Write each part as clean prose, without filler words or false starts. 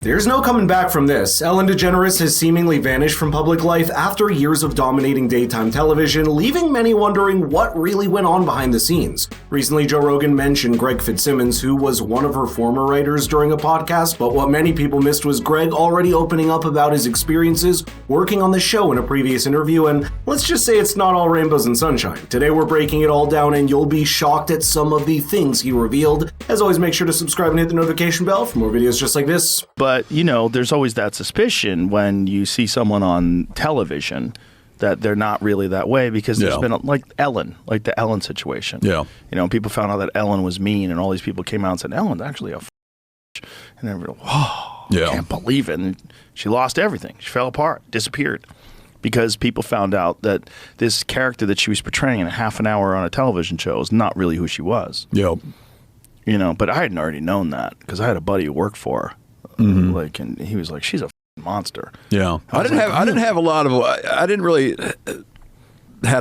There's no coming back from this. Ellen DeGeneres has seemingly vanished from public life after years of dominating daytime television, leaving many wondering what really went on behind the scenes. Recently, Joe Rogan mentioned Greg Fitzsimmons, who was one of her former writers during a podcast, but what many people missed was Greg already opening up about his experiences working on the show in a previous interview, and let's just say it's not all rainbows and sunshine. Today we're breaking it all down, and you'll be shocked at some of the things he revealed. As always, make sure to subscribe and hit the notification bell for more videos just like this. But, you know, there's always that suspicion when you see someone on television that they're not really that way, because there's been, like the Ellen situation. Yeah. You know, people found out that Ellen was mean, and all these people came out and said, Ellen's actually a and everybody, whoa, I can't believe it. And she lost everything. She fell apart, disappeared, because people found out that this character that she was portraying in a half an hour on a television show is not really who she was. Yep. You know, but I hadn't already known that because I had a buddy who worked for her. And he was like, she's a monster. Yeah. I didn't really had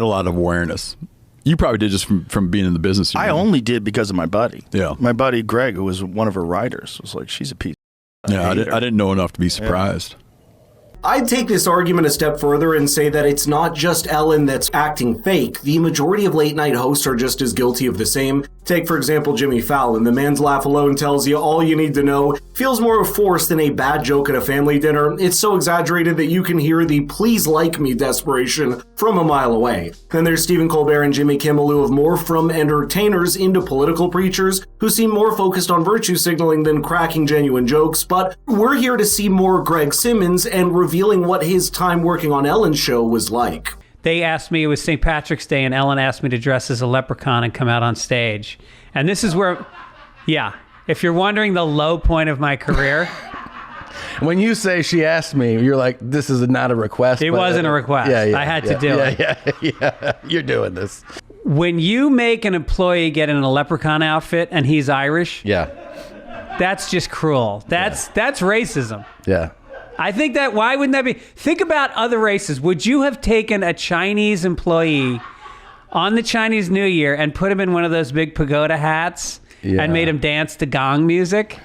a lot of awareness. You probably did just from being in the business. I only did because of my buddy. Yeah. My buddy Greg, who was one of her writers, was like, she's a piece. I didn't know enough to be surprised. I'd take this argument a step further and say that it's not just Ellen that's acting fake. The majority of late-night hosts are just as guilty of the same. Take, for example, Jimmy Fallon. The man's laugh alone tells you all you need to know. Feels more forced than a bad joke at a family dinner. It's so exaggerated that you can hear the please like me desperation from a mile away. Then there's Stephen Colbert and Jimmy Kimmel, who have morphed from entertainers into political preachers who seem more focused on virtue signaling than cracking genuine jokes. But we're here to see more Greg Simmons and revealing what his time working on Ellen's show was like. They asked me, it was St. Patrick's Day, and Ellen asked me to dress as a leprechaun and come out on stage. And this is where, if you're wondering the low point of my career. When you say she asked me, you're like, this is not a request. It wasn't a request. I had to do it. Yeah, you're doing this. When you make an employee get in a leprechaun outfit and he's Irish, that's just cruel. That's racism. Yeah. I think that, why wouldn't that be? Think about other races. Would you have taken a Chinese employee on the Chinese New Year and put him in one of those big pagoda hats and made him dance to gong music?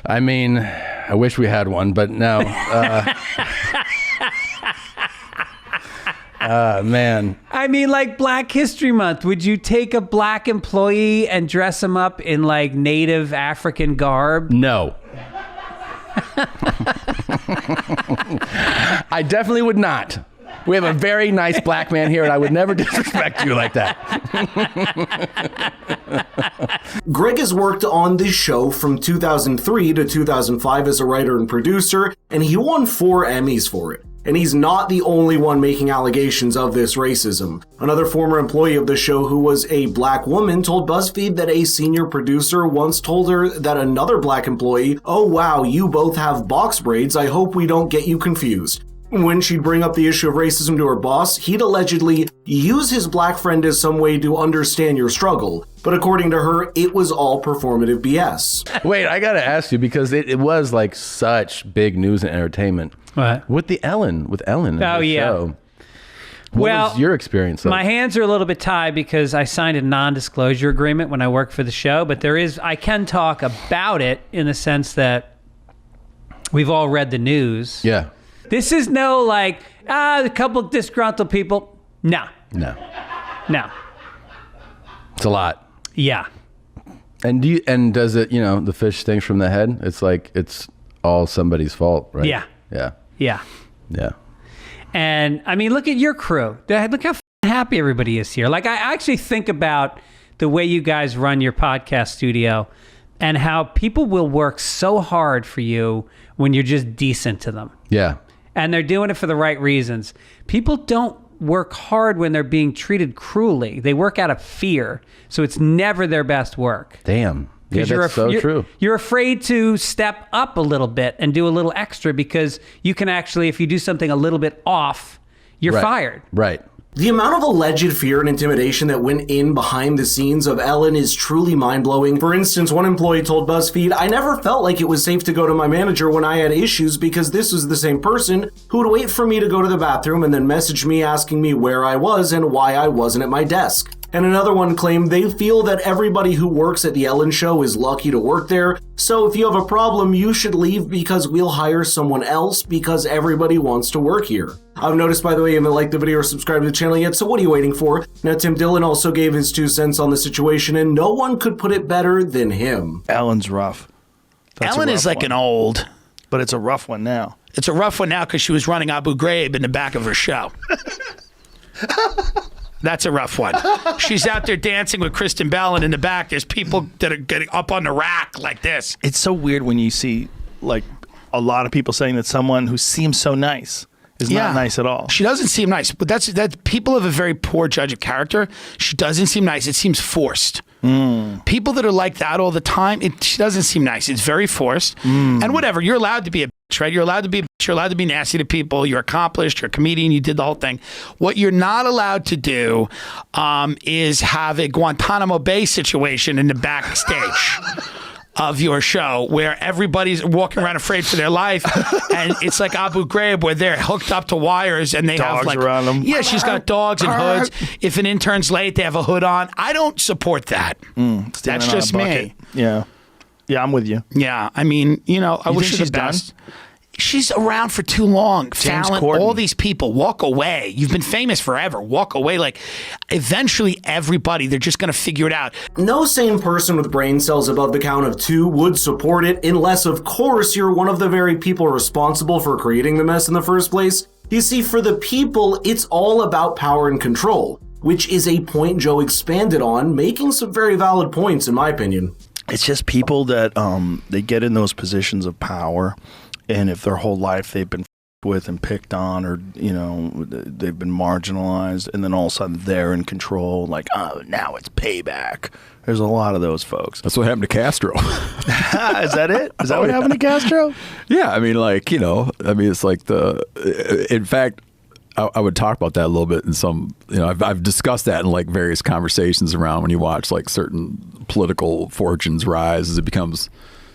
I mean, I wish we had one, but no. Man. I mean, like Black History Month, would you take a black employee and dress him up in like native African garb? No. I definitely would not. We have a very nice black man here, and I would never disrespect you like that. Greg has worked on this show from 2003 to 2005 as a writer and producer, and he won 4 Emmys for it. And he's not the only one making allegations of this racism. Another former employee of the show, who was a black woman, told BuzzFeed that a senior producer once told her that another black employee, "Oh wow, you both have box braids, I hope we don't get you confused." When she'd bring up the issue of racism to her boss, he'd allegedly use his black friend as some way to understand your struggle. But according to her, it was all performative BS. Wait, I gotta ask you, because it was like such big news and entertainment. What? With Ellen in the show. What was your experience? My hands are a little bit tied because I signed a non-disclosure agreement when I worked for the show, but I can talk about it in the sense that we've all read the news. Yeah. This is no like, a couple disgruntled people. No. It's a lot. Yeah. And does it, the fish stinks from the head? It's like, it's all somebody's fault, right? Yeah. Yeah. And I mean, look at your crew. Look how happy everybody is here. Like, I actually think about the way you guys run your podcast studio and how people will work so hard for you when you're just decent to them. Yeah. And they're doing it for the right reasons. People don't work hard when they're being treated cruelly. They work out of fear. So it's never their best work. Damn. Yeah, that's so true. You're afraid to step up a little bit and do a little extra because you can actually, if you do something a little bit off, you're fired. Right. The amount of alleged fear and intimidation that went in behind the scenes of Ellen is truly mind-blowing. For instance, one employee told BuzzFeed, "I never felt like it was safe to go to my manager when I had issues because this was the same person who would wait for me to go to the bathroom and then message me asking me where I was and why I wasn't at my desk." And another one claimed they feel that everybody who works at The Ellen Show is lucky to work there, so if you have a problem, you should leave because we'll hire someone else because everybody wants to work here. I've noticed, by the way, you haven't liked the video or subscribed to the channel yet, so what are you waiting for? Now, Tim Dillon also gave his 2 cents on the situation, and no one could put it better than him. Ellen's rough. Ellen is like an old... But it's a rough one now. It's a rough one now because she was running Abu Ghraib in the back of her show. That's a rough one. She's out there dancing with Kristen Bell, and in the back, there's people that are getting up on the rack like this. It's so weird when you see, like, a lot of people saying that someone who seems so nice is not nice at all. She doesn't seem nice, but that's people have a very poor judge of character. She doesn't seem nice. It seems forced. People that are like that all the time, she doesn't seem nice. It's very forced. And whatever, you're allowed to be a bitch, right? You're allowed to be a bitch. You're allowed to be nasty to people. You're accomplished. You're a comedian. You did the whole thing. What you're not allowed to do is have a Guantanamo Bay situation in the backstage of your show where everybody's walking around afraid for their life, and it's like Abu Ghraib where they're hooked up to wires and they dogs have like around them. Yeah, she's got dogs and hoods. If an intern's late, they have a hood on. I don't support that. That's just me. Yeah, I'm with you. Yeah, I mean, I wish her the best. She's around for too long. Fallon, all these people, walk away. You've been famous forever. Walk away. Like, eventually, everybody, they're just going to figure it out. No sane person with brain cells above the count of 2 would support it, unless, of course, you're one of the very people responsible for creating the mess in the first place. You see, for the people, it's all about power and control, which is a point Joe expanded on, making some very valid points, in my opinion. It's just people that they get in those positions of power, and if their whole life they've been with and picked on, or they've been marginalized, and then all of a sudden they're in control, like, oh, now it's payback. There's a lot of those folks. That's what happened to Castro. Is that it? Is that what happened to Castro? Yeah, I mean, like, it's like in fact, I would talk about that a little bit in some, I've discussed that in like various conversations around when you watch like certain political fortunes rise as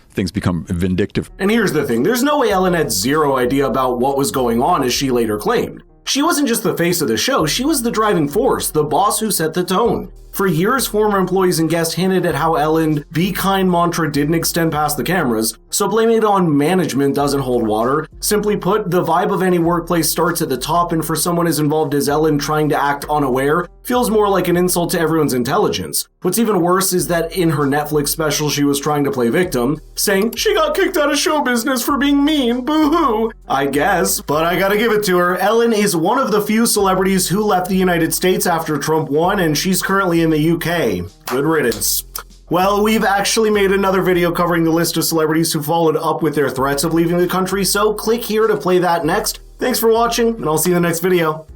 things become vindictive. And here's the thing, there's no way Ellen had zero idea about what was going on, as she later claimed. She wasn't just the face of the show, she was the driving force, the boss who set the tone. For years, former employees and guests hinted at how Ellen "be kind" mantra didn't extend past the cameras, so blaming it on management doesn't hold water. Simply put, the vibe of any workplace starts at the top, and for someone as involved as Ellen trying to act unaware feels more like an insult to everyone's intelligence. What's even worse is that in her Netflix special she was trying to play victim, saying she got kicked out of show business for being mean, boo-hoo. I guess, but I gotta give it to her. Ellen is one of the few celebrities who left the United States after Trump won, and she's currently in the UK. Good riddance. Well, we've actually made another video covering the list of celebrities who followed up with their threats of leaving the country, so click here to play that next. Thanks for watching, and I'll see you in the next video.